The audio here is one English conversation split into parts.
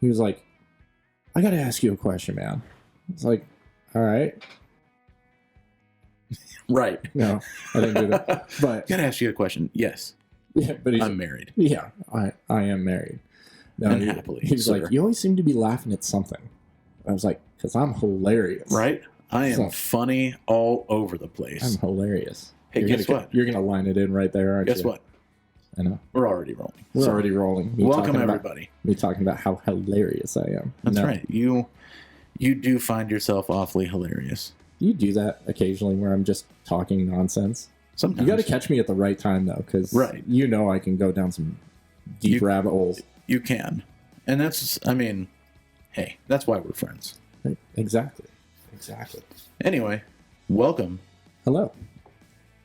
He was like, I got to ask you a question, man. It's like, all right. Right. No, I didn't do that. But Can I ask you a question? Yes. yeah, but I'm married. Yeah, I am married. No, And happily. He was like, you always seem to be laughing at something. I was like, because I'm hilarious. Right? I am funny all over the place. I'm hilarious. Hey, guess what? You're going to line it in right there, aren't you? Guess what? I know. We're already rolling. We're already rolling. Welcome, everybody. Me talking about how hilarious I am. That's right. You do find yourself awfully hilarious. You do that occasionally where I'm just talking nonsense. Sometimes. You got to catch me at the right time, though, because you know I can go down some deep rabbit holes. You can. And that's, I mean, hey, that's why we're friends. Right. Exactly. Anyway, welcome. Hello.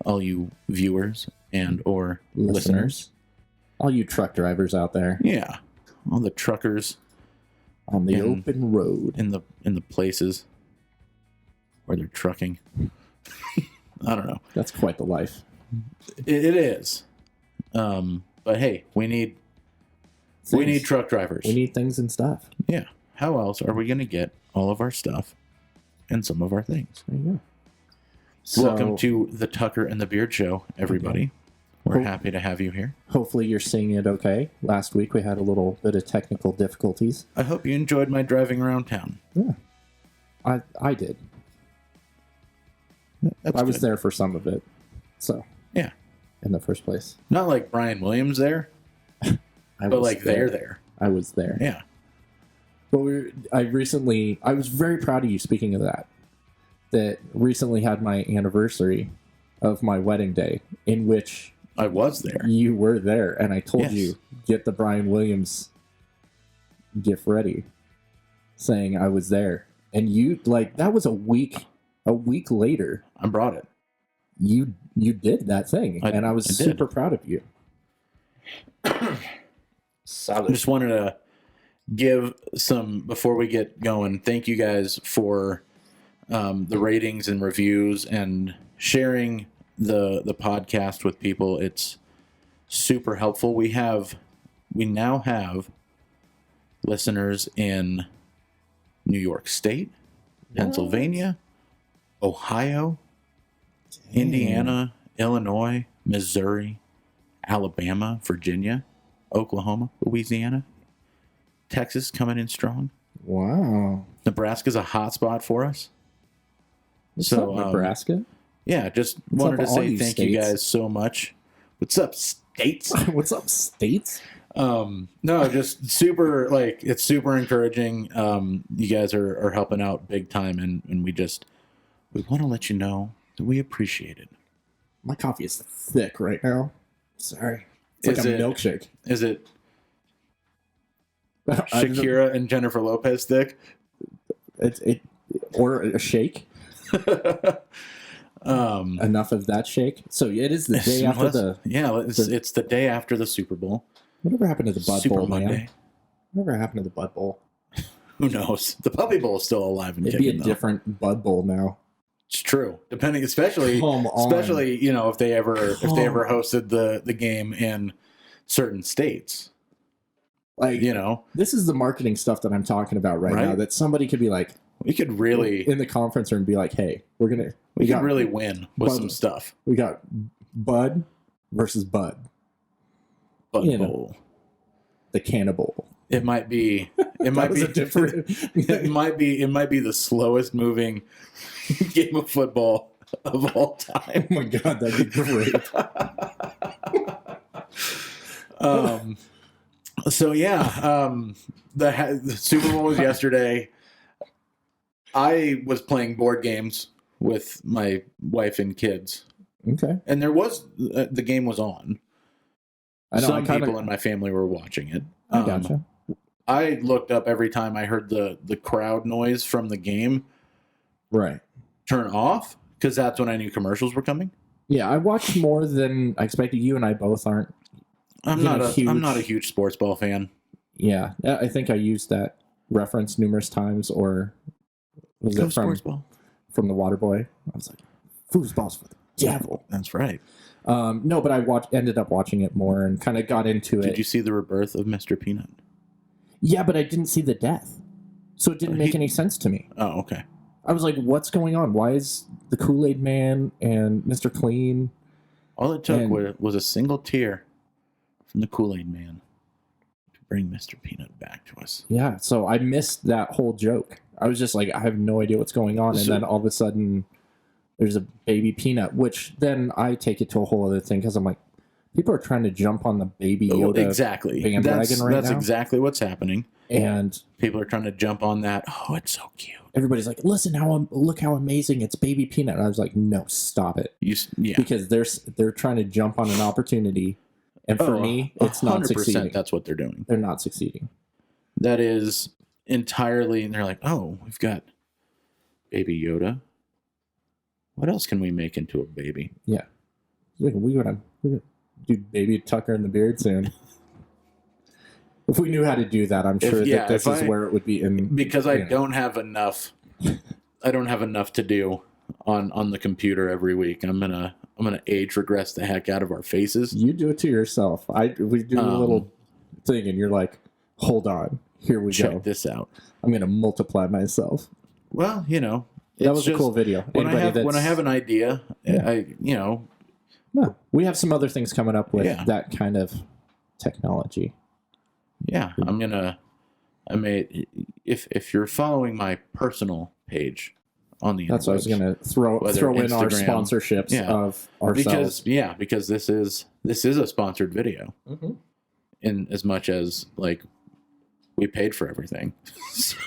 All you viewers and or listeners. All you truck drivers out there. Yeah. All the truckers. On the open road. In the places where they're trucking. I don't know. That's quite the life. It is. But hey, we need truck drivers. We need things and stuff. Yeah. How else are we going to get all of our stuff and some of our things? There you go. Welcome to the Tucker and the Beard Show, everybody. Okay. We're happy to have you here. Hopefully you're seeing it okay. Last week we had a little bit of technical difficulties. I hope you enjoyed my driving around town. Yeah. I did. I was there for some of it. So. Yeah. In the first place. Not like Brian Williams there. But like they're there. I was there. Yeah. Well, I was very proud of you, speaking of that recently had my anniversary of my wedding day, in which I was there. You were there, and I told you, get the Brian Williams gift ready, saying I was there. And you, like, that was a week later. I brought it. You did that thing, and I was super proud of you. Solid. I just wanted to give some, before we get going, thank you guys for the ratings and reviews and sharing the podcast with people. It's super helpful. We now have listeners in New York State, Pennsylvania, Ohio, Indiana, Illinois, Missouri, Alabama, Virginia, Oklahoma, Louisiana, Texas coming in strong. Wow. Nebraska's a hot spot for us. What's up, Nebraska? Yeah, just wanted to say thank you guys so much. What's up, states? What's up, states? No, just super, like, it's super encouraging. You guys are helping out big time, and we want to let you know that we appreciate it. My coffee is thick right now. Sorry. It's like a milkshake. Is it Shakira and Jennifer Lopez thick? Or a shake. Enough of that shake. So it is the day after it's the day after the Super Bowl. Whatever happened to the Bud Super Bowl, Monday. man? Whatever happened to the Bud Bowl? Who knows? The Puppy Bowl is still alive and kicking. It'd be a different Bud Bowl now. It's true. Depending, especially if they ever hosted the game in certain states. Like, this is the marketing stuff that I'm talking about right now. That somebody could be like, we could really in the conference room be like, hey, we could really win with some stuff. We got Bud versus Bud. Bud Bowl. The Cannibal. It might be it might be the slowest moving game of football of all time. Oh my god, that'd be great. The Super Bowl was yesterday. I was playing board games with my wife and kids. Okay. And the game was on. I know, Some people in my family were watching it. I gotcha. I looked up every time I heard the crowd noise from the game. Right. Turn off, because that's when I knew commercials were coming. Yeah, I watched more than I expected. You and I both aren't. I'm not a huge sports ball fan. Yeah, I think I used that reference numerous times, or was it from the Waterboy? I was like, foosball's for the devil. That's right. No, but I ended up watching it more and kind of got into it. Did you see the rebirth of Mr. Peanut? Yeah, but I didn't see the death. So it didn't make any sense to me. Oh, okay. I was like, what's going on? Why is the Kool-Aid Man and Mr. Clean? All it took was a single tear from the Kool-Aid Man to bring Mr. Peanut back to us. Yeah, so I missed that whole joke. I was just like, I have no idea what's going on. And then all of a sudden, there's a baby Peanut, which then I take it to a whole other thing because I'm like, people are trying to jump on the baby Yoda bandwagon that's now. exactly what's happening. And people are trying to jump on that. Oh, it's so cute. Everybody's like, look how amazing it's baby Peanut. And I was like, no, stop it. Because they're trying to jump on an opportunity. And for me, it's not succeeding. That's what they're doing. They're not succeeding. That is entirely, and they're like, oh, we've got baby Yoda. What else can we make into a baby? Yeah. We gotta do baby Tucker in the beard soon. If we knew how to do that, I'm sure that this is where it would be in. Because I don't have enough. I don't have enough to do on the computer every week. I'm gonna age regress the heck out of our faces. You do it to yourself. We do a little thing, and you're like, hold on, here we go. Check this out. I'm gonna multiply myself. Well, that was a cool video. When I have an idea, No, we have some other things coming up with that kind of technology. Yeah, if you're following my personal page on the that's what I was gonna throw in our sponsorships of ourselves. Because this is a sponsored video, in as much as like we paid for everything, so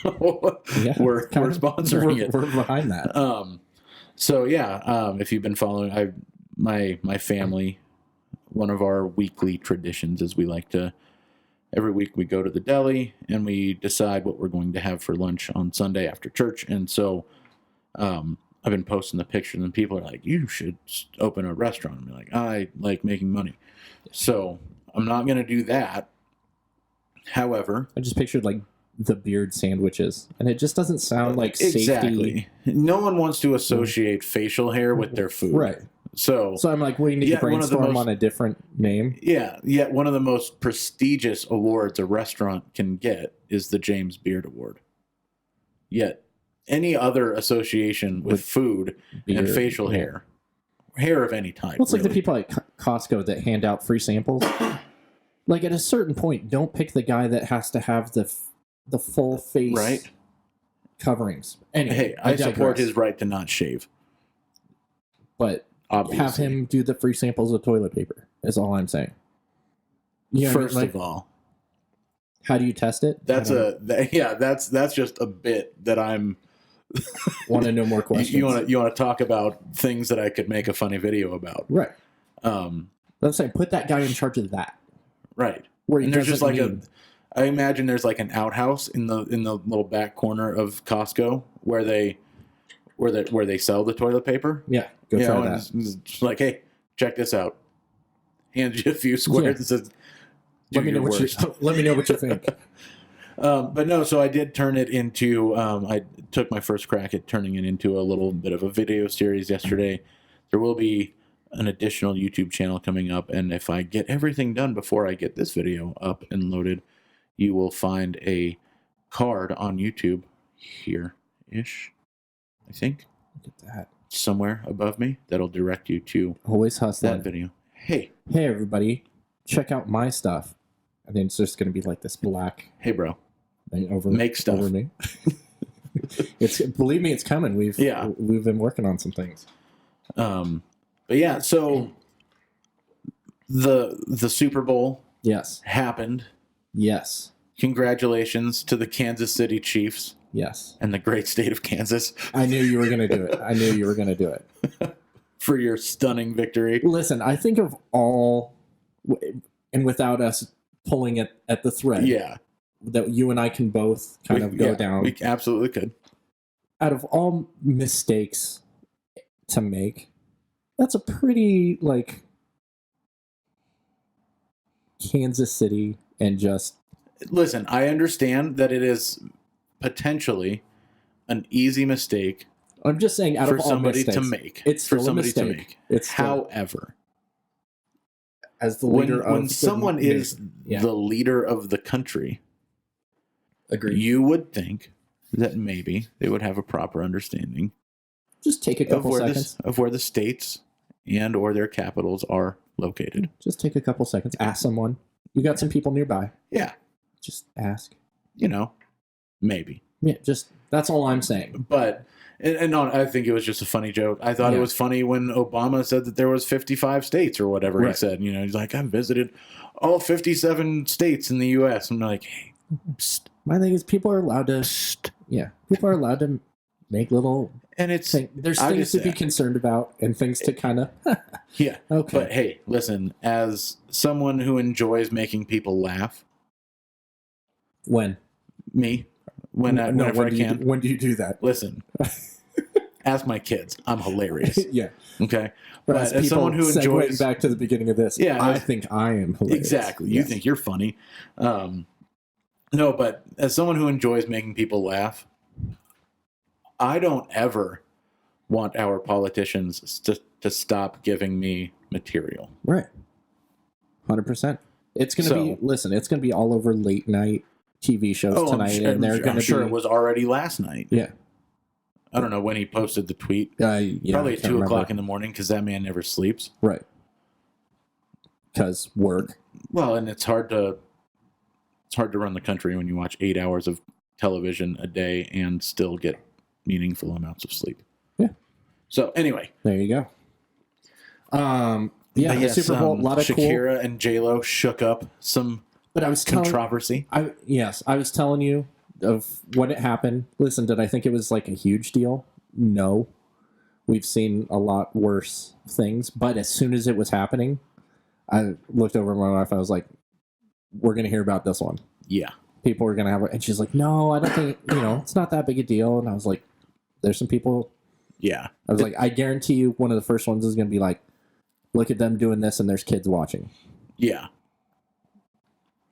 we're sponsoring it. We're behind that. If you've been following, my family, one of our weekly traditions is we like to. Every week we go to the deli and we decide what we're going to have for lunch on Sunday after church. And so I've been posting the pictures and people are like, you should open a restaurant. I'm like, I like making money. So I'm not going to do that. However, I just pictured like the beard sandwiches and it just doesn't sound like safety. No one wants to associate facial hair with their food. Right. So I'm like, we need to brainstorm on a different name. Yeah. One of the most prestigious awards a restaurant can get is the James Beard Award. Yet any other association with food and facial hair of any type. Well, it's like the people at Costco that hand out free samples. Like at a certain point, don't pick the guy that has to have the full face coverings. Anyway, hey, I support his right to not shave. But obviously, have him do the free samples of toilet paper is all I'm saying. First of all, how do you test it? That's just a bit that I'm want to know more questions. You want to talk about things that I could make a funny video about, right? I'm saying put that guy in charge of that, right? Where there's just like I imagine there's like an outhouse in the little back corner of Costco where they sell the toilet paper. Yeah, go try that. It's just like, hey, check this out. Hands you a few squares and says, let me know what you think. But no, so I did turn it into. I took my first crack at turning it into a little bit of a video series yesterday. There will be an additional YouTube channel coming up, and if I get everything done before I get this video up and loaded, you will find a card on YouTube here-ish. I think. Look at that. Somewhere above me that'll direct you to always hustling that video. Hey everybody, check out my stuff. I think it's just going to be like this black. Hey bro, make stuff over me. Believe me, it's coming. We've been working on some things. But yeah, so the Super Bowl happened. Yes. Congratulations to the Kansas City Chiefs. Yes. And the great state of Kansas. I knew you were going to do it. For your stunning victory. Listen, I think of all, and without us pulling it at the thread, that you and I can both kind of go down. We absolutely could. Out of all mistakes to make, that's a pretty, like, Kansas City and just... Listen, I understand that it is potentially an easy mistake. I'm just saying, out of all mistakes, to make. It's still a mistake. However, as the leader when someone is the leader of the country, Agreed. You would think that maybe they would have a proper understanding Just take a couple seconds. of where the states and or their capitals are located. Just take a couple seconds. Ask someone. You got some people nearby. Yeah. Just ask. Maybe. Yeah, that's all I'm saying. But, and no, I think it was just a funny joke. I thought it was funny when Obama said that there was 55 states or whatever he said. He's like, I've visited all 57 states in the U.S. I'm like, hey, psst. My thing is people are allowed to... Psst. Yeah, people are allowed to make little... And it's... There's things to be concerned about and things to kind of... Yeah. Okay. But hey, listen, as someone who enjoys making people laugh... When? Me. Whenever I can. When do you do that? Listen. Ask my kids. I'm hilarious. Yeah. Okay. But as someone who enjoys... back to the beginning of this, I think I am hilarious. Exactly. You think you're funny. No, but as someone who enjoys making people laugh, I don't ever want our politicians to stop giving me material. Right. 100%. It's going to be, listen, it's going to be all over late night TV shows tonight. I'm sure it was already last night. Yeah. I don't know when he posted the tweet. Probably at 2 o'clock in the morning because that man never sleeps. Right. Because work. Well, and it's hard to run the country when you watch 8 hours of television a day and still get meaningful amounts of sleep. Yeah. So anyway, there you go. The Super Bowl, a lot of Shakira and J-Lo shook up some controversy. I was telling you of when it happened. Listen, did I think it was like a huge deal? No. We've seen a lot worse things, but as soon as it was happening, I looked over at my wife and I was like, we're going to hear about this one. Yeah. People are going to have it. And she's like, no, I don't think, it's not that big a deal. And I was like, there's some people. Yeah. I was like, I guarantee you one of the first ones is going to be like, look at them doing this and there's kids watching. Yeah.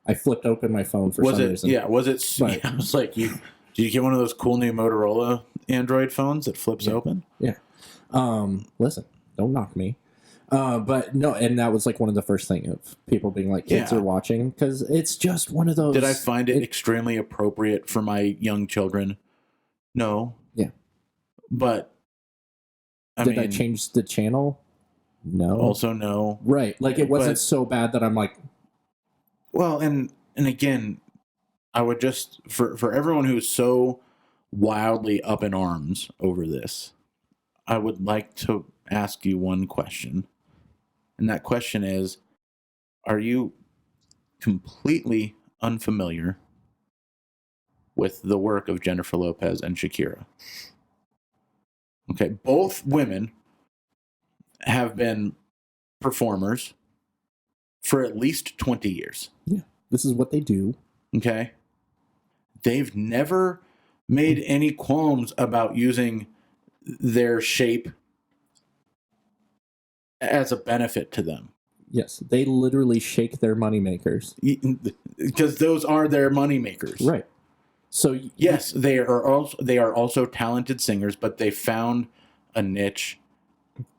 I flipped open my phone for some reason. Yeah. Was it? But, I was like, did you get one of those cool new Motorola Android phones that flips open? Yeah. Listen, don't knock me. But no, and that was like one of the first things of people being like, kids are watching, because it's just one of those. Did I find it extremely appropriate for my young children? No. Yeah. But did I change the channel? No. Also no. Right. Like it wasn't so bad that I'm like. Well, and again, I would just for everyone who's so wildly up in arms over this, I would like to ask you one question. And that question is, are you completely unfamiliar with the work of Jennifer Lopez and Shakira? Okay, both women have been performers for at least 20 years. Yeah, this is what they do. Okay? They've never made any qualms about using their shape as a benefit to them. Yes, they literally shake their moneymakers. Because those are their moneymakers. Right. So yes, they are also talented singers, but they found a niche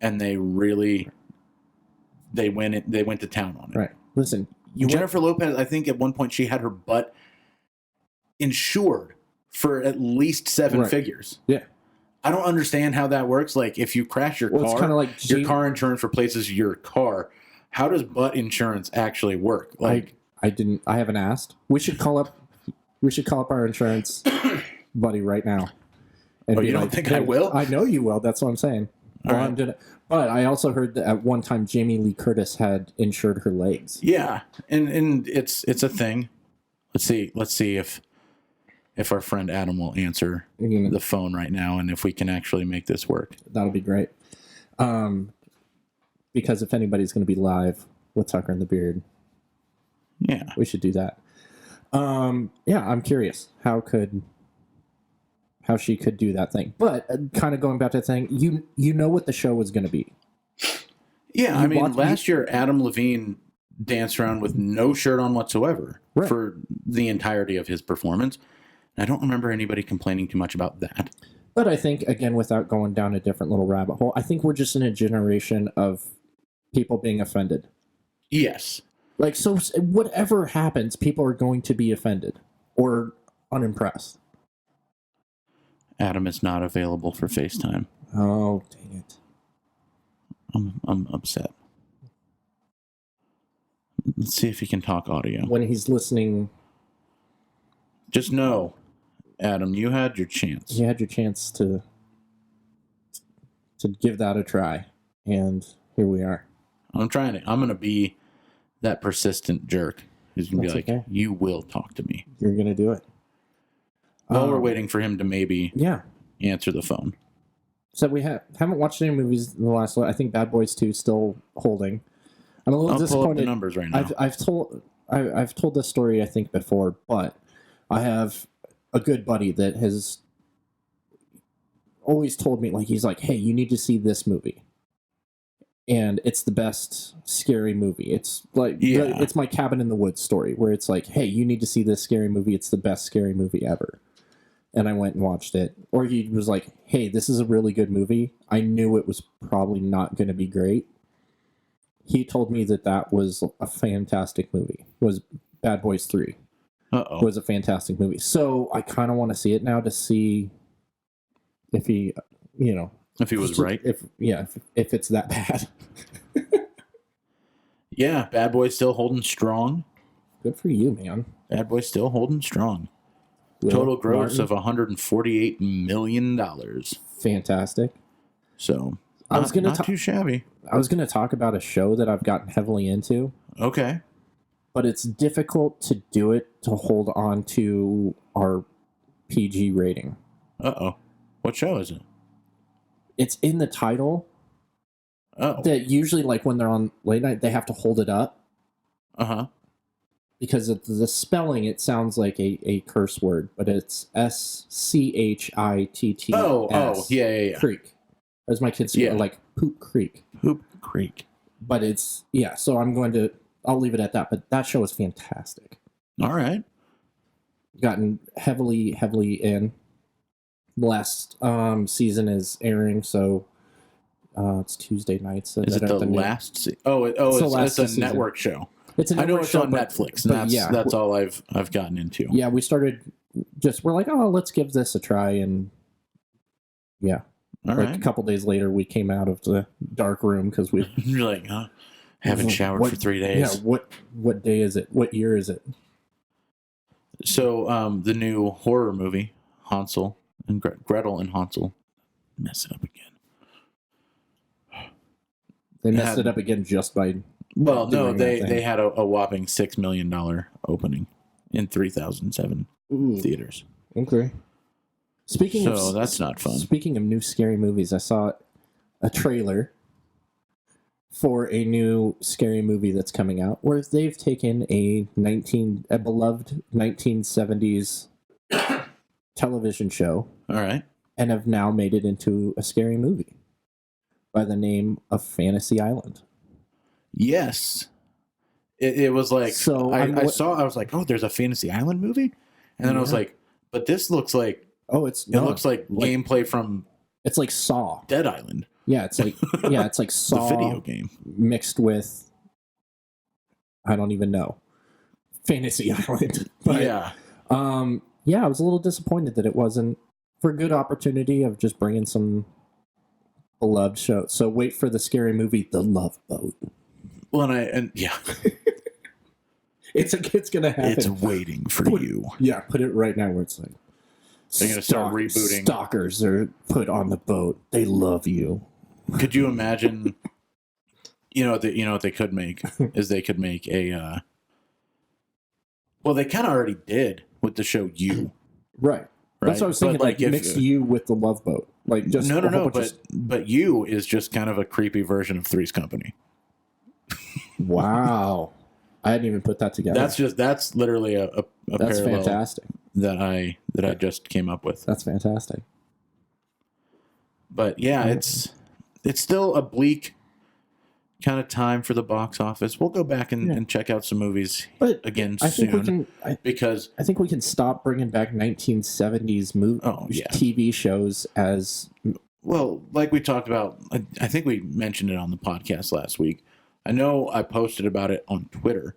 and they went to town on it. Right. Listen, Jennifer Lopez, I think at one point she had her butt insured for at least 7 figures. Yeah. I don't understand how that works. Like, if you crash your car, it's kind of like your car insurance replaces your car. How does butt insurance actually work? Like, I haven't asked. We should call up our insurance buddy right now. And you don't think I will? I know you will. That's what I'm saying. But I also heard that at one time Jamie Lee Curtis had insured her legs. Yeah, and it's a thing. Let's see if our friend Adam will answer the phone right now, and if we can actually make this work. That'll be great. Because if anybody's going to be live with Tucker and the Beard, we should do that. I'm curious how she could do that thing. But kind of going back to the thing, you know what the show was going to be. Yeah, last year Adam Levine danced around with no shirt on whatsoever for the entirety of his performance. I don't remember anybody complaining too much about that. But I think, again, without going down a different little rabbit hole, I think we're just in a generation of people being offended. Yes. Like, so whatever happens, people are going to be offended. Or unimpressed. Adam is not available for FaceTime. Oh, dang it. I'm upset. Let's see if he can talk audio. When he's listening... Just know, Adam, you had your chance. You had your chance to give that a try, and here we are. I'm going to be that persistent jerk who's going to be like, okay. You will talk to me. You're going to do it. While we're waiting for him to maybe answer the phone. So we haven't watched any movies in the last... I think Bad Boys 2 is still holding. I'm a little disappointed. Pull up the numbers right now. I've told this story, I think, before, but I have a good buddy that has always told me, like, he's like, hey, you need to see this movie. And it's the best scary movie. It's like, it's my Cabin in the Woods story, where it's like, hey, you need to see this scary movie. It's the best scary movie ever. And I went and watched it. Or he was like, hey, this is a really good movie. I knew it was probably not going to be great. He told me that was a fantastic movie. Was Bad Boys 3. Was a fantastic movie. So I kind of want to see it now to see if he, if he was right. If it's that bad. Yeah, Bad Boys still holding strong. Good for you, man. Bad Boys still holding strong. Total gross of $148 million. Fantastic. So not too shabby. I was going to talk about a show that I've gotten heavily into. Okay. But it's difficult to do it to hold on to our PG rating. Uh-oh. What show is it? It's in the title. Oh. That usually, like, when they're on late night, they have to hold it up. Uh-huh. Because of the spelling, it sounds like a curse word, but it's SCHITT. Oh, yeah. Creek. As my kids say, like Poop Creek. Poop Creek. But it's, so I'll leave it at that, but that show is fantastic. All right. Gotten heavily in. The last season is airing, so it's Tuesday nights. So is it the last season? It's a network show. It's a network I know it's show, on Netflix, and that's all I've gotten into. Yeah, we started we're like, let's give this a try, and a couple days later, we came out of the dark room because we... You're like, haven't showered for 3 days. Yeah, what day is it? What year is it? So, the new horror movie, Hansel and Gretel and Hansel, mess it up again. They messed it up again just by... Well, no, they had a whopping $6 million opening in 3,007 theaters. Okay. That's not fun. Speaking of new scary movies, I saw a trailer for a new scary movie that's coming out, where they've taken a beloved 1970s television show, all right, and have now made it into a scary movie by the name of Fantasy Island. Yes, it was like, so I was like, oh, there's a Fantasy Island movie, and then I was like, but this looks like. Oh, it looks like gameplay from... It's like Saw. Dead Island. Yeah, it's like Saw. The video game. Mixed with... I don't even know. Fantasy Island. But, yeah. I was a little disappointed that it wasn't for a good opportunity of just bringing some beloved shows. So wait for the scary movie, The Love Boat. Well, yeah. It's going to happen. It's waiting for you. Yeah, put it right now where it's like... They're going to start rebooting. Stalkers are put on the boat. They love you. Could you imagine? What they could make is they could make a. Well, they kind of already did with the show You. Right. That's what I was thinking. Like mix You with the Love Boat. Like just no. But You is just kind of a creepy version of Three's Company. Wow. I hadn't even put that together. That's literally a that's parallel fantastic. That I just came up with. That's fantastic. But yeah, it's still a bleak kind of time for the box office. We'll go back and check out some movies again soon. Because I think we can stop bringing back 1970s TV shows as well. Like we talked about, I think we mentioned it on the podcast last week. I know I posted about it on Twitter.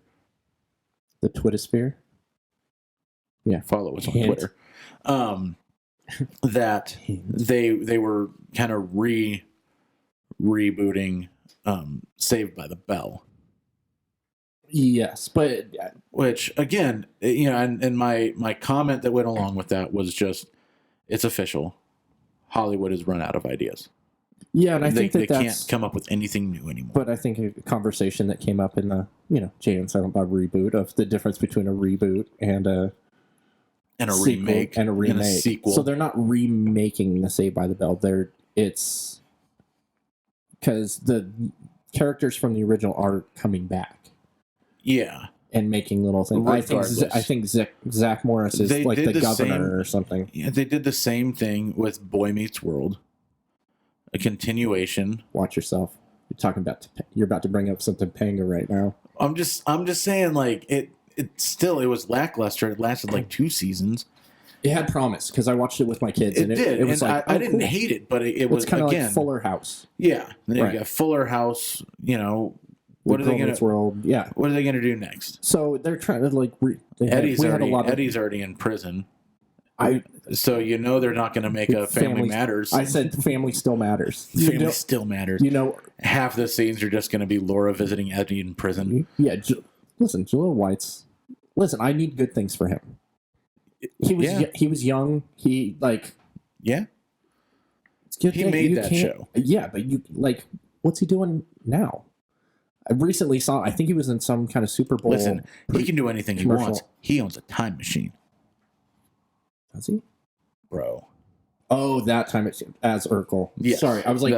The Twittersphere? Yeah. Follow us on Hint. Twitter. That they were kind of rebooting Saved by the Bell. Yes, but Which again, and my comment that went along with that was just, it's official. Hollywood has run out of ideas. yeah, and I think they that's can't come up with anything new anymore. But I think a conversation that came up in the Jay and Silent Bob reboot of the difference between a reboot and a remake and a sequel. So they're not remaking the Saved by the Bell. It's because the characters from the original are coming back. Yeah. And making little things. I think Zach Morris is like the governor or something. Yeah, they did the same thing with Boy Meets World. A continuation. Watch yourself. You're about to bring up some Topanga right now. I'm just saying, like, it was lackluster. It lasted like 2 seasons. It had promise because I watched it with my kids. It did. It was like, I didn't hate it, but it was kind of again like Fuller House. Yeah, then right. You got Fuller House. What are they going to? World, yeah. What are they going to do next? So they're trying to like. Eddie's already in prison. So they're not going to make a Family Matters. I said Family Still Matters. Family Still Matters. Half the scenes are just going to be Laura visiting Eddie in prison. Yeah, listen, Jaleel White's. Listen, I need good things for him. He was young. He yeah. It's good. He made that show. Yeah, but what's he doing now? I recently saw. I think he was in some kind of Super Bowl. Listen, he can do anything he wants. He owns a time machine. Does he, bro? Oh, that time as Urkel. Yes. Sorry, I was like,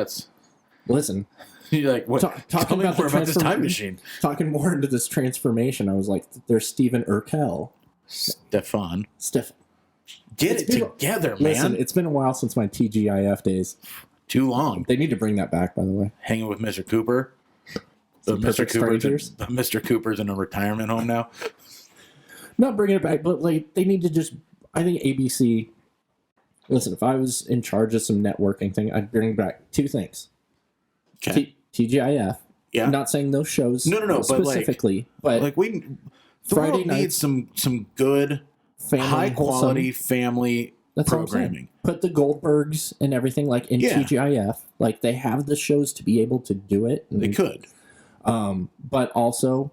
listen. You're like, what? Talking about this time machine. Talking more into this transformation, I was like, there's Stephen Urkel. Stefan. Get it together, man. Listen, it's been a while since my TGIF days. Too long. They need to bring that back, by the way. Hanging with Mr. Cooper. Mr. Cooper's in a retirement home now. Not bringing it back, but they need to just. I think ABC. Listen, if I was in charge of some networking thing, I'd bring back 2 things. Okay. TGIF. Yeah. I'm not saying those shows. No. Specifically, but we Friday night needs some good high quality family programming. Put the Goldbergs and everything in TGIF. They have the shows to be able to do it. They could. But also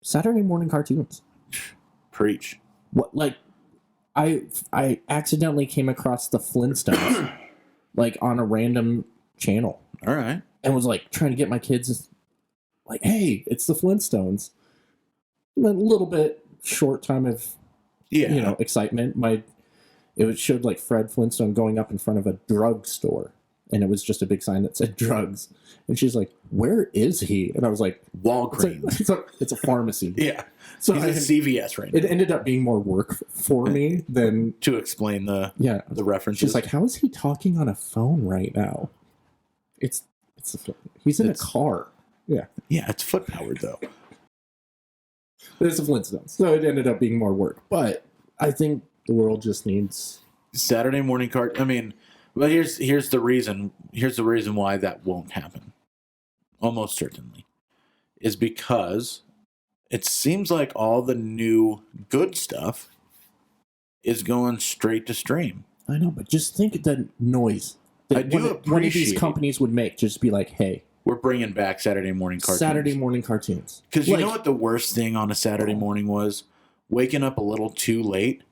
Saturday morning cartoons. Preach. What I accidentally came across the Flintstones on a random channel. All right. And was trying to get my kids hey, it's the Flintstones. And a little bit short time of excitement. It showed Fred Flintstone going up in front of a drugstore. And it was just a big sign that said drugs. And she's like, where is he? And I was like, Walgreens. It's a pharmacy. Yeah. So he's at CVS right now. It ended up being more work for me than... to explain the references. She's like, how is he talking on a phone right now? He's in a car. Yeah. Yeah, it's foot-powered, though. It's a Flintstones. So it ended up being more work. But I think the world just needs... Saturday morning cart... I mean... Well, here's the reason. Here's the reason why that won't happen. Almost certainly, is because it seems like all the new good stuff is going straight to stream. I know, but just think of the noise that one of these companies would make. Just be like, hey, we're bringing back Saturday morning cartoons. Because you know what the worst thing on a Saturday morning was? Waking up a little too late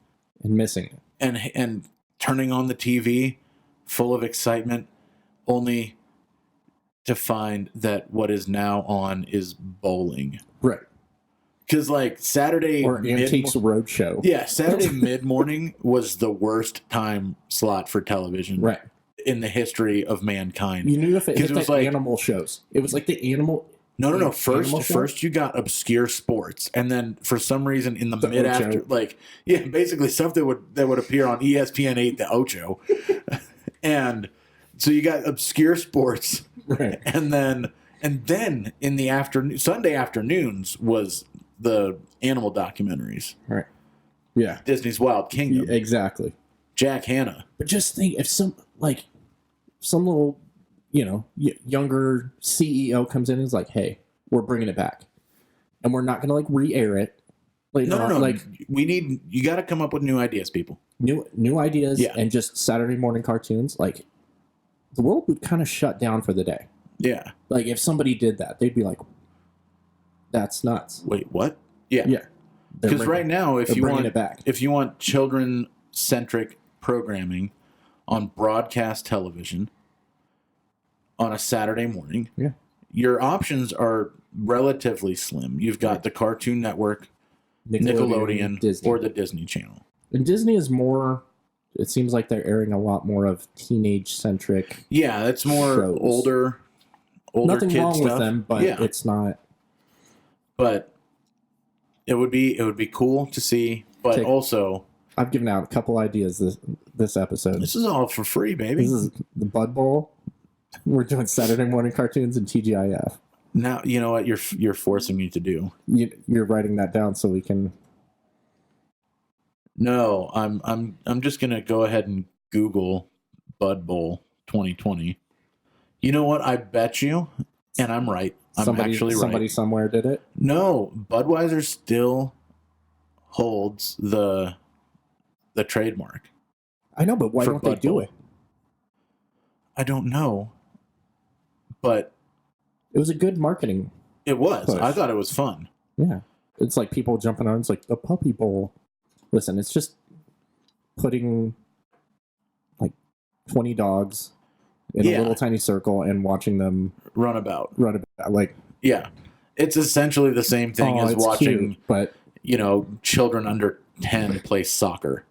and missing it, and turning on the TV. Full of excitement, only to find that what is now on is bowling. Right. Because Saturday... Or Antiques Roadshow. Yeah, Saturday mid-morning was the worst time slot for television in the history of mankind. You knew if it hit the animal shows. It was the animal... No. First you got obscure sports, and then for some reason in the mid after, basically stuff that would appear on ESPN 8, the Ocho. And so you got obscure sports, right? And then in the afternoon, Sunday afternoons was the animal documentaries, right? Yeah, Disney's Wild Kingdom, exactly. Jack Hanna. But just think if some little younger CEO comes in and is like, "Hey, we're bringing it back, and we're not going to re-air it." Like, No. like You got to come up with new ideas, people. new ideas Yeah. and just Saturday morning cartoons. Like, the world would kind of shut down for the day. Yeah. Like, if somebody did that, they'd be like, "That's nuts." Wait, what? Yeah. Yeah. Because right now, if you want children-centric programming on broadcast television on a Saturday morning, yeah, your options are relatively slim. You've got the Cartoon Network, Nickelodeon, Disney, or the Disney Channel. And Disney is more. It seems like they're airing a lot more of teenage-centric. Yeah, it's more shows. older Nothing kid wrong stuff. with them, but it's not. But it would be cool to see. But also, I've given out a couple ideas this episode. This is all for free, baby. This is the Bud Bowl. We're doing Saturday morning cartoons and TGIF. Now you know what you're forcing me to do. You're writing that down so we can. No, I'm just gonna go ahead and Google Bud Bowl 2020. You know what? I bet you, and I'm right. Actually right. Somebody somewhere did it. No, Budweiser still holds the trademark. I know, but why don't they do it? I don't know, but it was a good marketing. It was. Push. I thought it was fun. Yeah, it's like people jumping on. It's like the Puppy Bowl. Listen, it's just putting like 20 dogs in a little tiny circle and watching them run about. Like, yeah, it's essentially the same thing as watching, cute, but children under 10 play soccer.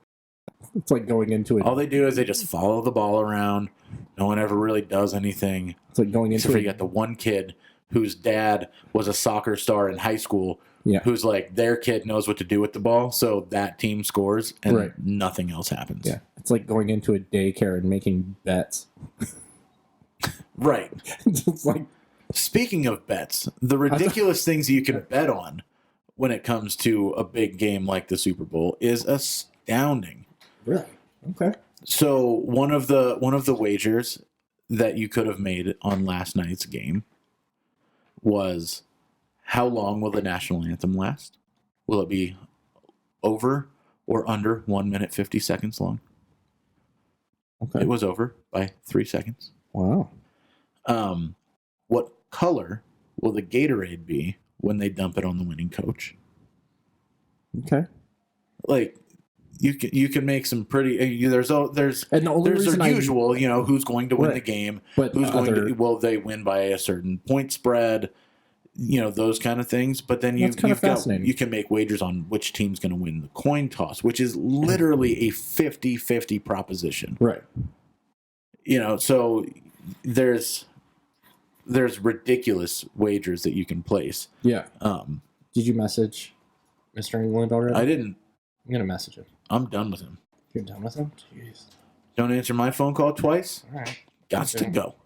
It's like going into it. All they do is they just follow the ball around. No one ever really does anything. It's like going into it. You got the one kid whose dad was a soccer star in high school. Yeah. Who's like their kid knows what to do with the ball, so that team scores and nothing else happens. Yeah. It's like going into a daycare and making bets. Right. It's like, speaking of bets, the ridiculous things you can bet on when it comes to a big game like the Super Bowl is astounding. Really? Okay. So one of the wagers that you could have made on last night's game was, how long will the national anthem last? Will it be over or under 1 minute 50 seconds long? Okay. It was over by 3 seconds. Wow. What color will the Gatorade be when they dump it on the winning coach? Okay. Like, you can make some pretty. There's and the usual, who's going to win the game, but who's going to. Will they win by a certain point spread? Those kind of things. But then you can make wagers on which team's going to win the coin toss, which is literally a 50-50 proposition. Right. So there's ridiculous wagers that you can place. Yeah. Did you message Mr. England already? I didn't. I'm going to message him. I'm done with him. You're done with him? Jeez. Don't answer my phone call twice? All right. Gots to go.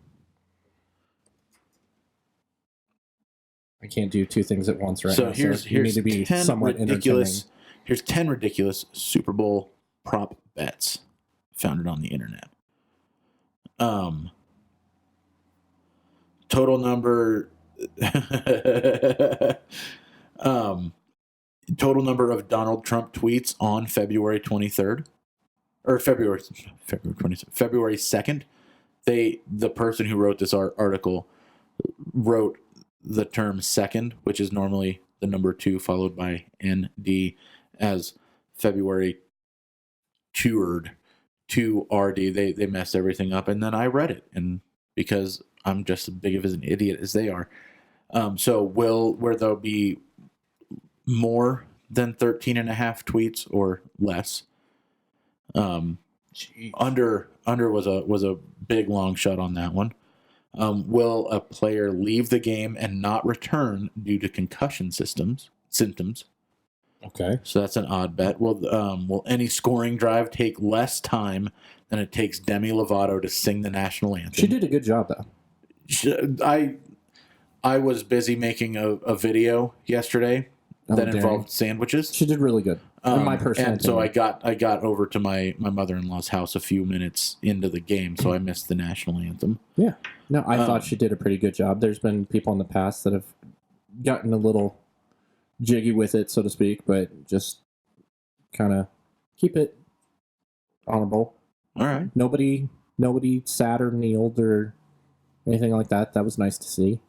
I can't do two things at once right now. Here's you need to be 10 somewhat ridiculous. Here's 10 ridiculous Super Bowl prop bets founded on the internet. Total number total number of Donald Trump tweets on February 23rd or February 2nd. The person who wrote this article wrote the term second, which is normally the number 2 followed by ND, as February 2rd to RD. They messed everything up, and then I read it, and because I'm just as big of an idiot as they are. So where there'll be more than 13 and a half tweets or less. Under was a big long shot on that one. Will a player leave the game and not return due to concussion symptoms? Okay. So that's an odd bet. Will any scoring drive take less time than it takes Demi Lovato to sing the national anthem? She did a good job, though. I was busy making a video yesterday that involved sandwiches. She did really good. In my personal opinion. So I got over to my mother-in-law's house a few minutes into the game, so I missed the national anthem. Yeah. No, I thought she did a pretty good job. There's been people in the past that have gotten a little jiggy with it, so to speak, but just kind of keep it honorable. All right. Nobody sat or kneeled or anything like that. That was nice to see.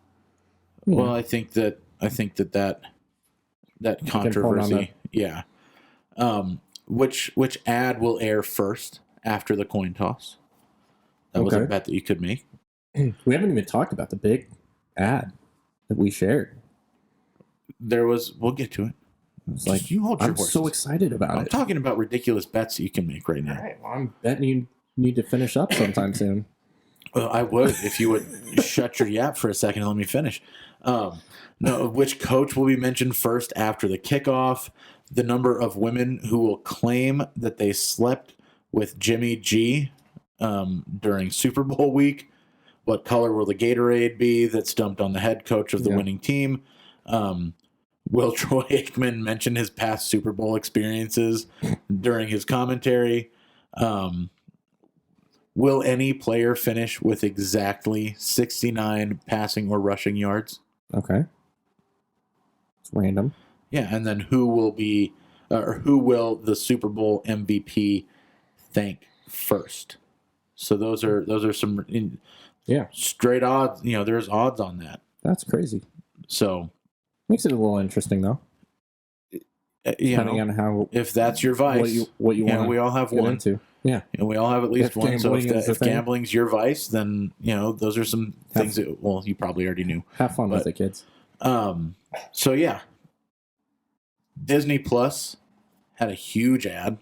Well, I think that controversy, yeah. Which ad will air first after the coin toss? That was a bet that you could make. We haven't even talked about the big ad that we shared. We'll get to it. It's like, you hold your horses. So excited about it. I'm talking about ridiculous bets that you can make right now. All right, well, I'm betting you need to finish up sometime soon. Well, I would if you would shut your yap for a second and let me finish. No, which coach will be mentioned first after the kickoff? The number of women who will claim that they slept with Jimmy G during Super Bowl week. What color will the Gatorade be that's dumped on the head coach of the winning team? Will Troy Aikman mention his past Super Bowl experiences during his commentary? Will any player finish with exactly 69 passing or rushing yards? Okay. It's random. Yeah, and then who will the Super Bowl MVP thank first? So those are some straight odds. There's odds on that. That's crazy. So makes it a little interesting though. Depending on how, if that's your vice, what you want. We all have one. Into. Yeah, and we all have at least one. So if gambling's your vice, then those are some things that you probably already knew. Have fun with it, kids. So yeah, Disney Plus had a huge ad.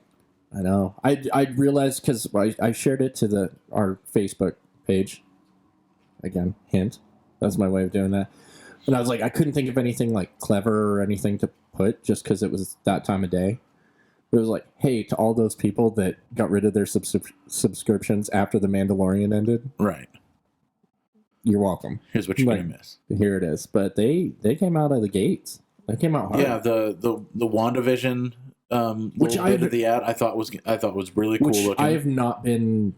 I know. I realized because I shared it to our Facebook page. Again, hint. That's my way of doing that. And I was like, I couldn't think of anything like clever or anything to put just because it was that time of day. It was like, hey, to all those people that got rid of their subscriptions after The Mandalorian ended. Right. You're welcome. Here's what you're going to miss. Here it is. But they came out of the gates. They came out hard. Yeah, the WandaVision which bit of the ad I thought was really cool looking. I have not been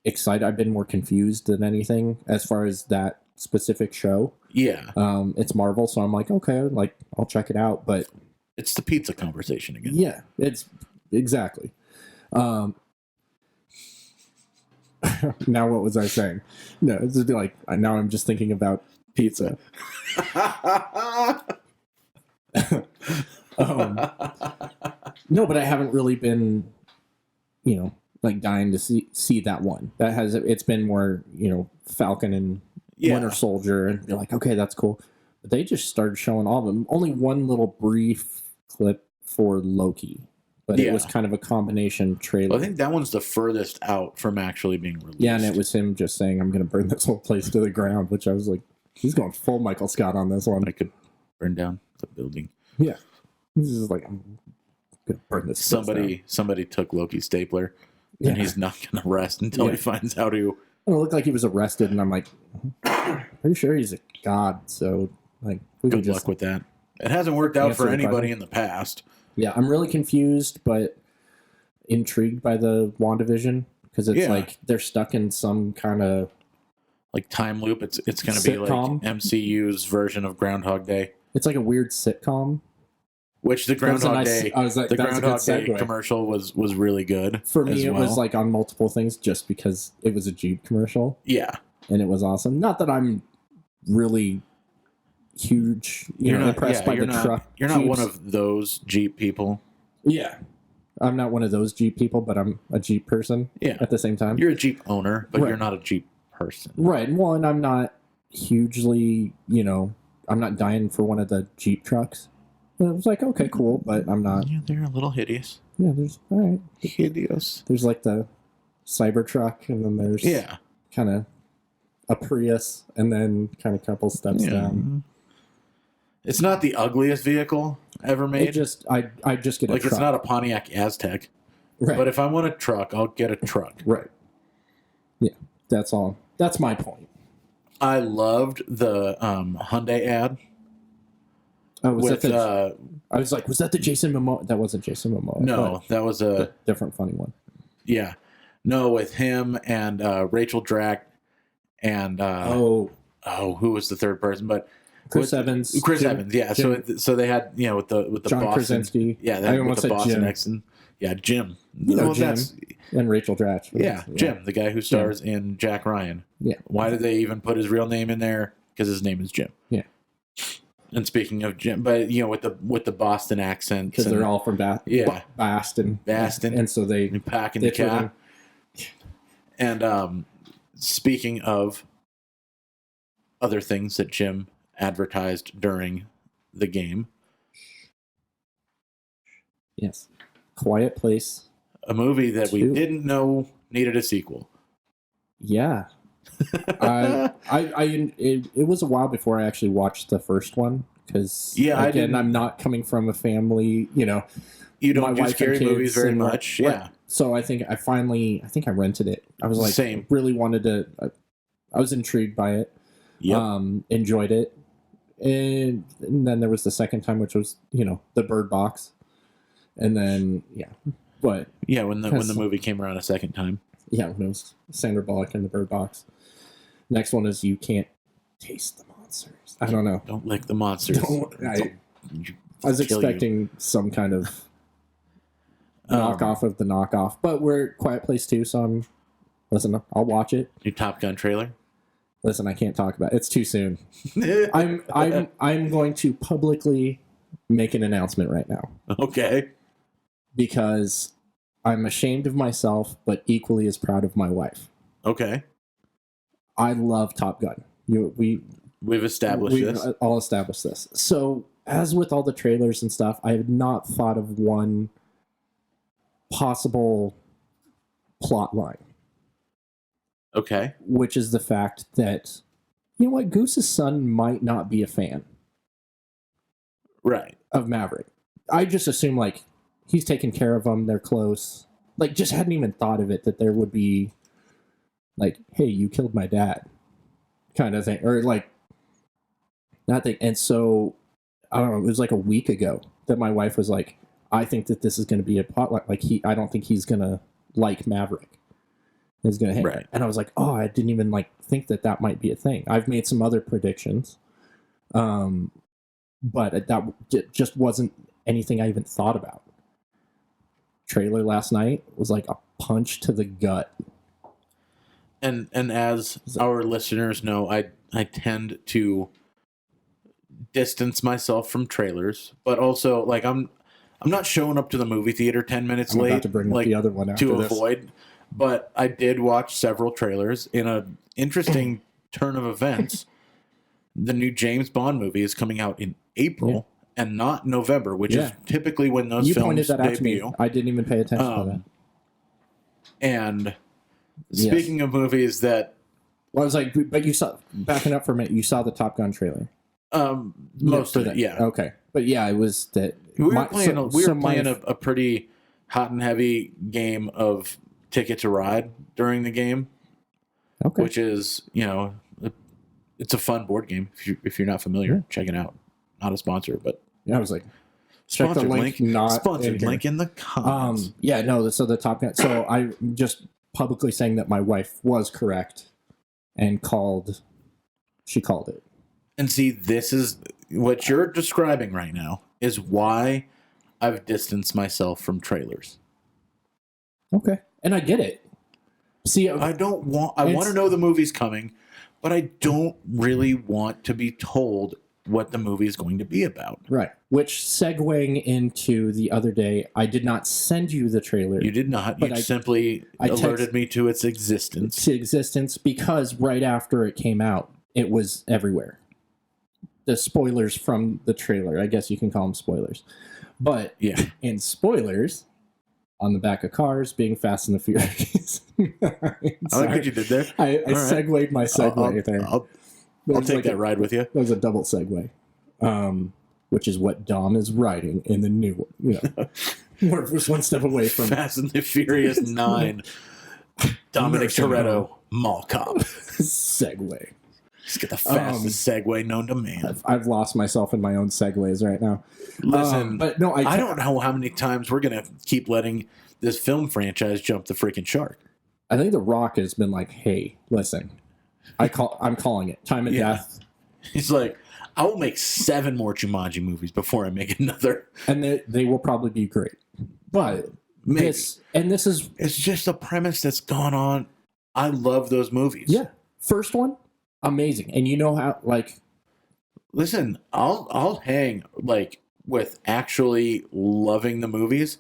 excited. I've been more confused than anything as far as that specific show. Yeah. It's Marvel, so I'm like, okay, I'll check it out, but it's the pizza conversation again. Yeah, it's exactly. Now what was I saying? No, it's just be like now I'm just thinking about pizza. No, but I haven't really been, dying to see that one. It's been more, Falcon and Winter Soldier, and be like, okay, that's cool. But they just started showing all of them. Only one little brief clip for Loki, but it was kind of a combination trailer. Well, I think that one's the furthest out from actually being released. Yeah, and it was him just saying, I'm going to burn this whole place to the ground, which I was like, he's going full Michael Scott on this one. I could burn down the building. Yeah. He's just like, I'm going to burn this Somebody took Loki's stapler, and he's not going to rest until he finds out who. It looked like he was arrested, and I'm like, pretty sure he's a god, so, good luck with that. It hasn't worked out for anybody in the past. Yeah, I'm really confused, but intrigued by the WandaVision, because it's like they're stuck in some kind of time loop. It's going to be like MCU's version of Groundhog Day. It's like a weird sitcom. Which the Groundhog Day commercial was really good. For me, it was on multiple things just because it was a Jeep commercial. Yeah. And it was awesome. Not that I'm really huge, impressed by the truck. You're not one of those Jeep people. Yeah. I'm not one of those Jeep people, but I'm a Jeep person at the same time. You're a Jeep owner, but you're not a Jeep person. Right. Well, and I'm not hugely, I'm not dying for one of the Jeep trucks. And I was like, okay, cool, but I'm not. Yeah, they're a little hideous. Yeah, there's, all right. Hideous. There's the Cybertruck, and then there's kind of a Prius, and then kind of a couple steps down. It's not the ugliest vehicle ever made. I just get a truck. It's not a Pontiac Aztec. Right. But if I want a truck, I'll get a truck. Right. Yeah, that's all. That's my point. I loved the Hyundai ad. Oh, I was like, was that the Jason Momoa? That wasn't Jason Momoa. No, that was a different funny one. Yeah. No, with him and Rachel Drak and who was the third person? But Chris Evans. Chris Jim, Evans, yeah. Jim, So they had, with the John Boston. Krasinski. Yeah, I almost with the said Boston Jim. accent. Yeah, Jim. Jim and Rachel Dratch. Yeah, Jim, the guy who stars in Jack Ryan. Yeah. Why did they even put his real name in there? Because his name is Jim. Yeah. And speaking of Jim, but with the Boston accent, because they're all from Boston, and so they pack in the caah. And speaking of other things that Jim advertised during the game, yes, Quiet Place, a movie that we didn't know needed a sequel. Yeah. It was a while before I actually watched the first one because I'm not coming from a family, you don't do scary movies very much. Yeah. So I think I rented it. I was like, really wanted to, I was intrigued by it. Yep. Enjoyed it. And then there was the second time, which was, the Bird Box. And then, but when the movie came around a second time. Yeah, when it was Sandra Bullock in the Bird Box. Next one is You Can't Taste the Monsters. I don't know. Don't lick the monsters. I was expecting some kind of knockoff of the knockoff, but we're Quiet Place 2, so I'll watch it. New Top Gun trailer. Listen, I can't talk about it. It's too soon. I'm going to publicly make an announcement right now. Okay. Because I'm ashamed of myself, but equally as proud of my wife. Okay. I love Top Gun. We've all established this. So, as with all the trailers and stuff, I have not thought of one possible plot line. Okay. Which is the fact that, Goose's son might not be a fan. Right. Of Maverick. I just assume, he's taking care of them, they're close. Just hadn't even thought of it that there would be, hey, you killed my dad, kind of thing. Or, nothing. And so, I don't know, it was a week ago that my wife was like, I think that this is going to be a plot. I don't think he's going to like Maverick. He's going to hate it. And I was like, oh, I didn't even, think that might be a thing. I've made some other predictions. But that just wasn't anything I even thought about. Trailer last night was like a punch to the gut. And as our listeners know, I tend to distance myself from trailers, but also I'm not showing up to the movie theater 10 minutes late. About to bring up the other one after to avoid. But I did watch several trailers. In an interesting turn of events, the new James Bond movie is coming out in April. And not November, which is typically when those films pointed that out debut. To me. I didn't even pay attention to that. And speaking of movies that... Well, I was like, but you saw... Backing up for a minute, you saw the Top Gun trailer. Most of it, yeah. Okay. But yeah, it was that... We were playing a pretty hot and heavy game of Ticket to Ride during the game. Okay. Which is, it's a fun board game. If you're not familiar, check it out. Not a sponsor, but... Yeah, I was like, check the link. Sponsored link in the comments. So the Top Gun. So I'm just publicly saying that my wife was correct and she called it. And see, this is what you're describing right now is why I've distanced myself from trailers. Okay. And I get it. See, I want to know the movie's coming, but I don't really want to be told what the movie is going to be about. Right. Which, segueing into the other day, I did not send you the trailer. You did not. You simply alerted me to its existence. Because right after it came out, it was everywhere. The spoilers from the trailer. I guess you can call them spoilers. But in spoilers, on the back of cars, being Fast and the Furious. I like what you did there. I segued my segue there. I'll take that ride with you. That was a double segue, which is what Dom is riding in the new one. We're just one step away from Fast and the Furious 9. Dominic Toretto, mall cop. Segue. Just get the fastest segue known to man. I've lost myself in my own segues right now. Listen, but no, I don't know how many times we're going to keep letting this film franchise jump the freaking shark. I think The Rock has been like, hey, listen. I'm calling it. Time and Death. He's like, I will make 7 more Jumanji movies before I make another. And they will probably be great. But Maybe. this is... It's just a premise that's gone on. I love those movies. Yeah. First one, amazing. And you know how, like... Listen, I'll hang, like, with actually loving the movies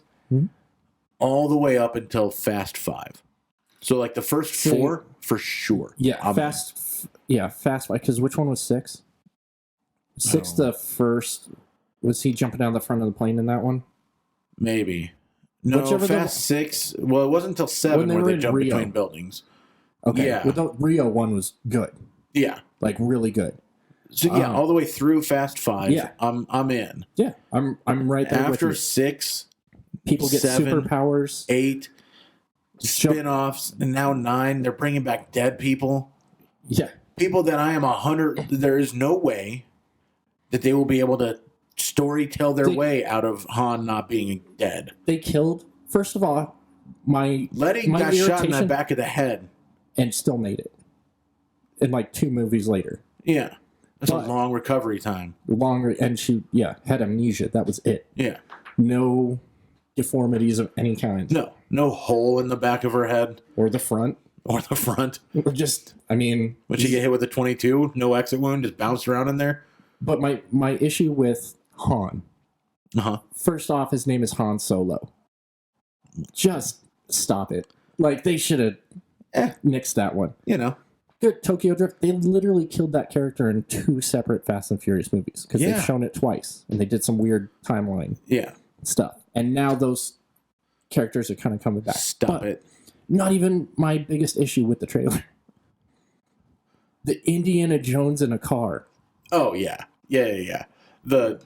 all the way up until Fast 5. So, like, the first 4, for sure. Yeah, Fast 5, because which one was 6? 6, the first... Was he jumping down the front of the plane in that one? Maybe. No, Whichever Fast 6... Well, it wasn't until 7 where they jumped between buildings. Okay, yeah. Well, the Rio one was good. Yeah. Like, really good. So yeah, all the way through Fast 5, yeah. I'm in. Yeah, I'm right there. After with 6, people get 7, superpowers, 8 spin-offs, and now 9. They're bringing back dead people. Yeah, People that I am 100. There is no way that they will be able to story tell their way out of Han not being dead. They killed. First of all, Letty got shot in the back of the head and still made it. In like 2 movies later. Yeah. That's a long recovery time. And she, had amnesia. That was it. Yeah. No deformities of any kind. No hole in the back of her head. Or the front. Or just, when she get hit with a 22, no exit wound, just bounced around in there. But my issue with Han. First off, his name is Han Solo. Just stop it. Like, they should have nixed that one. You know. Good Tokyo Drift. They literally killed that character in 2 separate Fast and Furious movies because they've shown it twice, and they did some weird timeline stuff. And now those characters are kind of coming back. Stop it. Not even my biggest issue with the trailer. The Indiana Jones in a car. Oh yeah. The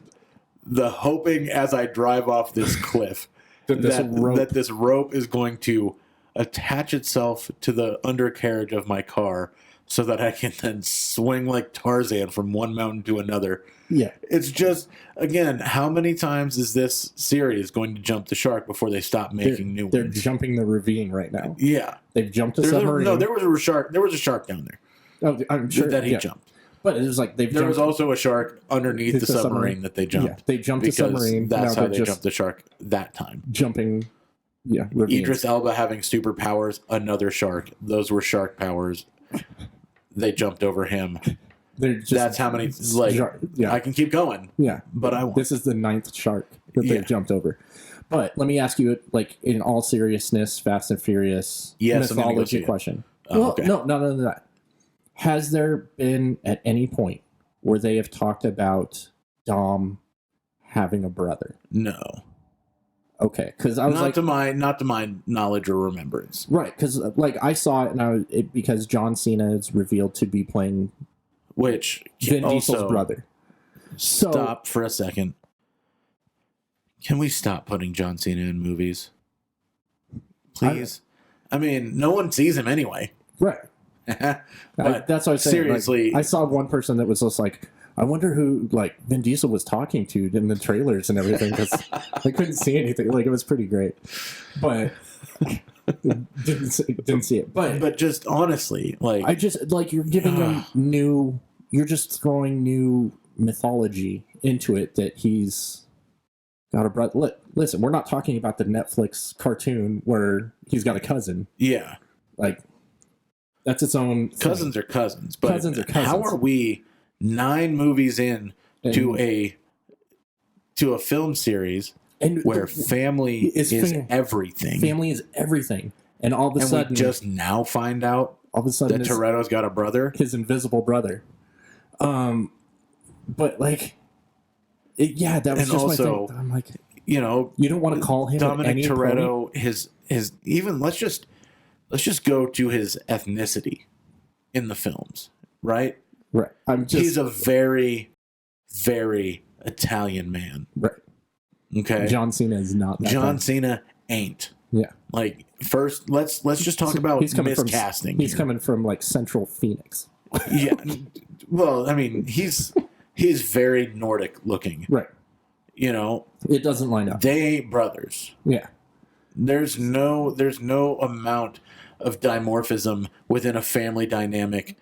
hoping as I drive off this cliff that this rope is going to attach itself to the undercarriage of my car so that I can then swing like Tarzan from one mountain to another. Yeah. It's just, again, how many times is this series going to jump the shark before they stop making new ones? They're jumping the ravine right now. Yeah. They've jumped a submarine. There was a shark. There was a shark down there. Oh, I'm sure that he jumped. But it was like there was also a shark underneath the submarine that they jumped. Yeah, they jumped the submarine. That's how they jumped the shark that time. Jumping, ravines. Idris Elba having superpowers, another shark. Those were shark powers. They jumped over him. That's how many. I can keep going. Yeah, but I won't. This is the 9th shark that they've jumped over. But let me ask you, like, in all seriousness, Fast and Furious mythology question. Okay. No, none of that. Has there been at any point where they have talked about Dom having a brother? No. Okay, because I was not to my knowledge or remembrance. Right, because I saw it and because John Cena is revealed to be playing Vin Diesel's brother. Stop for a second. Can we stop putting John Cena in movies? Please. I mean, no one sees him anyway. Right. But that's what I was saying. Seriously, I saw one person that was just like, I wonder who Vin Diesel was talking to in the trailers and everything because I couldn't see anything. Like, it was pretty great, but didn't see it. But just honestly, I just you're giving him new. You're just throwing new mythology into it that he's got a brother. Listen, we're not talking about the Netflix cartoon where he's got a cousin. Yeah, that's its own thing. Cousins are cousins. But cousins are cousins. How are we 9 movies in to a film series where family is everything? Family is everything. And all of a sudden, we just now find out all of a sudden that Toretto's got a brother, his invisible brother. But that was just also, my thing. I'm like, you don't want to call him Dominic Toretto. His even let's just go to his ethnicity in the films, right? Right. He's a very, very Italian man. Right. Okay. John Cena is not that John Cena ain't. Yeah. First, let's just talk about miscasting. He's coming from Central Phoenix. Yeah. Well, I mean, he's very Nordic looking. Right. It doesn't line up. They ain't brothers. Yeah. There's no amount of dimorphism within a family dynamic.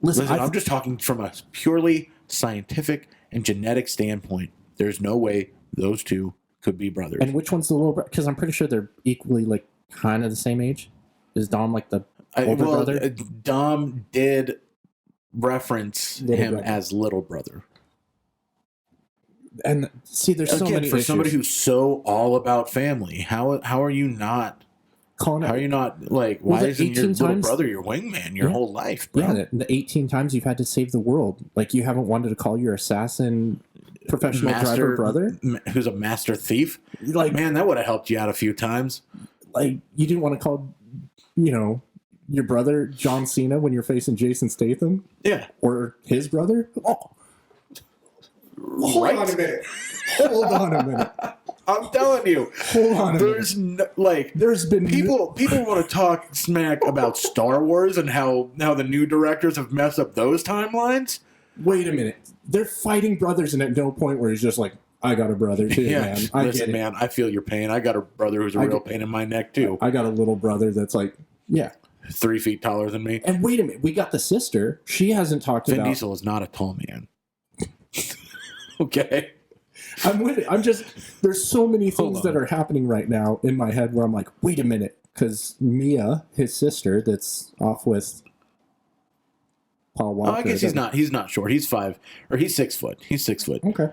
Listen, I'm just talking from a purely scientific and genetic standpoint, there's no way those two could be brothers. And which one's the little brother? Because I'm pretty sure they're equally, like, kind of the same age. Is Dom, like, the older brother? Dom did reference him as little brother. And see, there's so many for issues. somebody who's so all about family. How are you not? How are you not like? Why isn't your little brother your wingman your whole life, bro? Yeah, the 18 times you've had to save the world, like you haven't wanted to call your assassin professional driver brother, who's a master thief. Like, man, that would have helped you out a few times. Like, you didn't want to call, your brother John Cena when you're facing Jason Statham, or his brother. Oh. Hold on a minute. I'm telling you. Hold on a minute. There's been people want to talk smack about Star Wars and how the new directors have messed up those timelines. Wait a minute. They're fighting brothers, and at no point where he's just like, I got a brother too, man. Listen, man, I feel your pain. I got a brother who's a real pain in my neck too. I got a little brother that's like, 3 feet taller than me. And wait a minute, we got the sister. She hasn't talked about. Vin Diesel is not a tall man. Okay. I'm with it. I'm just, there's so many things that are happening right now in my head where I'm like, wait a minute. Because Mia, his sister, that's off with Paul Walker. I guess he's not short. He's 6 foot. He's 6 foot. Okay.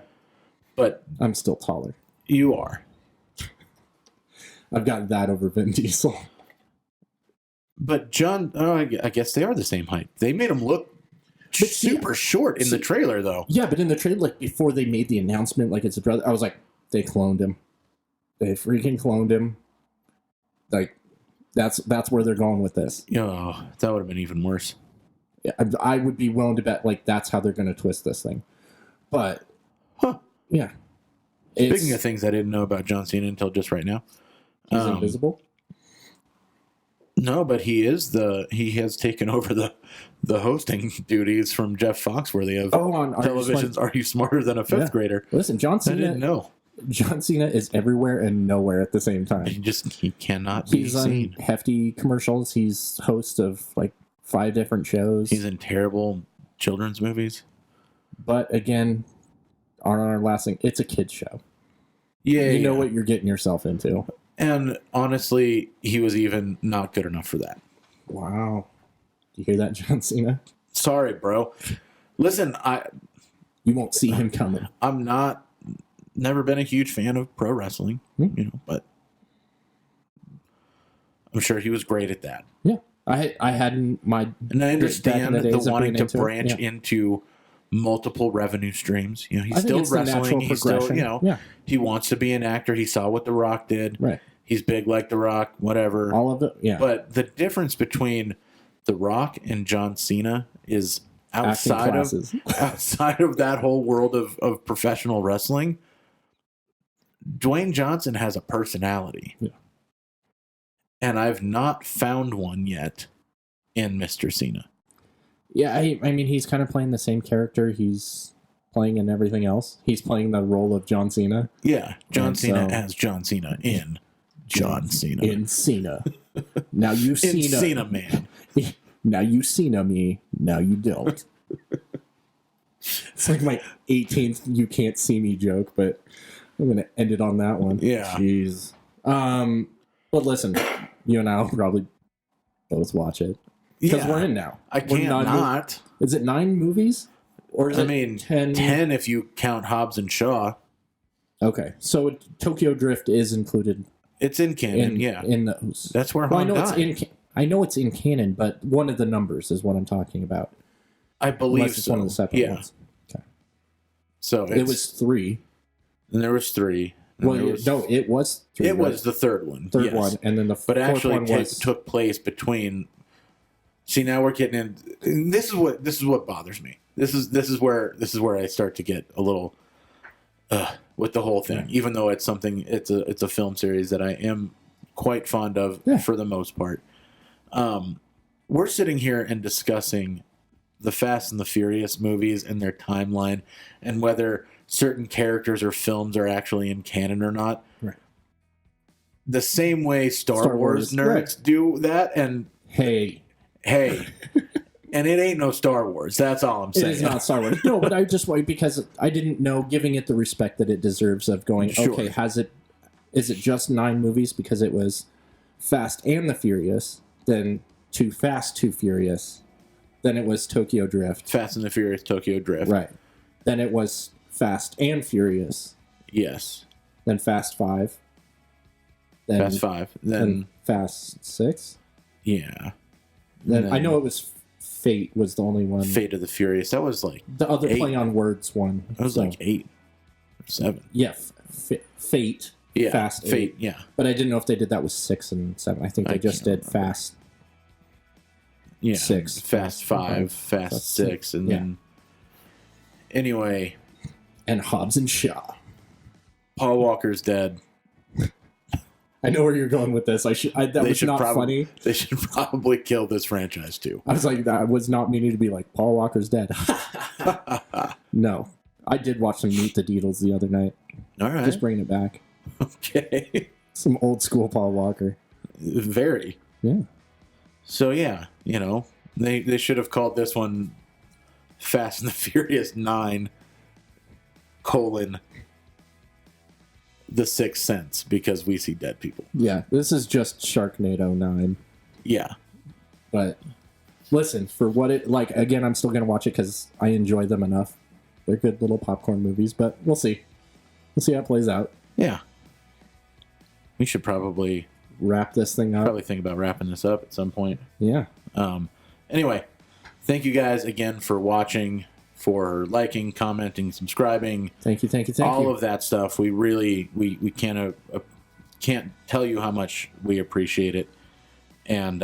But I'm still taller. You are. I've got that over Vin Diesel. But John, I guess they are the same height. They made him look super short in the trailer, though. Yeah, but in the trailer, like before they made the announcement, like it's a brother, I was like, they cloned him. They freaking cloned him. Like, that's where they're going with this. Oh, that would have been even worse. Yeah, I would be willing to bet like that's how they're going to twist this thing. But yeah. Speaking of things I didn't know about John Cena until just right now, he's invisible. No, but he has taken over the hosting duties from Jeff Foxworthy of television's Are You Smarter Than a Fifth Grader? Listen, John Cena. I didn't know. John Cena is everywhere and nowhere at the same time. He cannot be seen. He's on hefty commercials. He's host of like 5 different shows. He's in terrible children's movies. But again, on our last thing, it's a kid's show. Yeah, you know what you're getting yourself into. And honestly, he was even not good enough for that. Wow. Do you hear that, John Cena? Sorry, bro. Listen, you won't see him coming. I'm never been a huge fan of pro wrestling, but I'm sure he was great at that. Yeah. I hadn't and I understand the wanting to branch into multiple revenue streams. He's still wrestling. He's still, he wants to be an actor. He saw what The Rock did. Right. He's big like The Rock, whatever. All of it, yeah. But the difference between The Rock and John Cena is outside of that whole world of professional wrestling. Dwayne Johnson has a personality. Yeah. And I've not found one yet in Mr. Cena. Yeah, I mean, he's kind of playing the same character he's playing in everything else. He's playing the role of John Cena. Yeah, John Cena as John Cena in John Cena. In Cena. Now you Cena. In Cena, man. Now you Cena me. Now you don't. It's like my 18th you can't see me joke, but I'm going to end it on that one. Yeah. Jeez. But listen, you and I will probably both watch it. Because we're in now. I can't not. Is it 9 movies? Or is it 10? 10 if you count Hobbs and Shaw. Okay. So Tokyo Drift is included. It's in canon, in those. That's where Han died. I know it's in canon, but one of the numbers is what I'm talking about. I believe Unless it's one of the separate ones. Okay. So it was 3. And there was 3. Well, it was 3. It was the third one. Third one, and then the fourth one took place between. See, now we're getting in. This is what bothers me. This is where I start to get a little with the whole thing. Even though it's a film series that I am quite fond of for the most part. We're sitting here and discussing the Fast and the Furious movies and their timeline and whether certain characters or films are actually in canon or not. Right. The same way Star Wars nerds do that. And hey, And it ain't no Star Wars. That's all I'm saying. It is not Star Wars. No, but I just wait because I didn't know, giving it the respect that it deserves of going, Sure. okay, is it just 9 movies because it was Fast and the Furious, then Too Fast, Too Furious, then it was Tokyo Drift. Fast and the Furious Tokyo Drift. Right. Then it was Fast and Furious. Yes. Then Fast 5. Then Fast 5. Then Fast 6. yeah. Then I know it was Fate was the only one. Fate of the Furious. That was like The other 8. play on words one. That was like 8 or 7. Yeah, Fate. Yeah. Fast 8. Fate. Yeah. But I didn't know if they did that with 6 and 7. I think they just did Fast. Yeah. 6. Fast 5. Fast 6. And then anyway. And Hobbs and Shaw. Paul Walker's dead. I know where you're going with this. That was not funny. They should probably kill this franchise too. I was like, that was not meaning to be like, Paul Walker's dead. No. I did watch some Meet the Deedles the other night. All right. Just bringing it back. Okay. Some old school Paul Walker. Very. Yeah. So yeah, they should have called this one Fast and the Furious 9: The Sixth Sense, because we see dead people. Yeah. This is just Sharknado 9. Yeah. But listen, for what it like, again, I'm still gonna watch it because I enjoy them enough. They're good little popcorn movies, but we'll see. We'll see how it plays out. Yeah. We should probably Wrap this thing up. think about wrapping this up at some point. Yeah. Anyway, thank you guys again for watching, for liking, commenting, subscribing. Thank you. All of that stuff. We really we can't tell you how much we appreciate it. And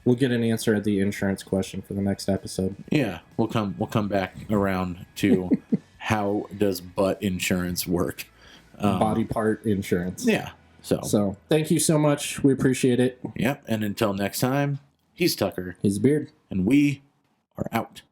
we'll get an answer at the insurance question for the next episode. yeah, we'll come back around to how does butt insurance work? Body part insurance. Yeah. So thank you so much. We appreciate it. Yep. And until next time, he's Tucker. He's Beard. And we are out.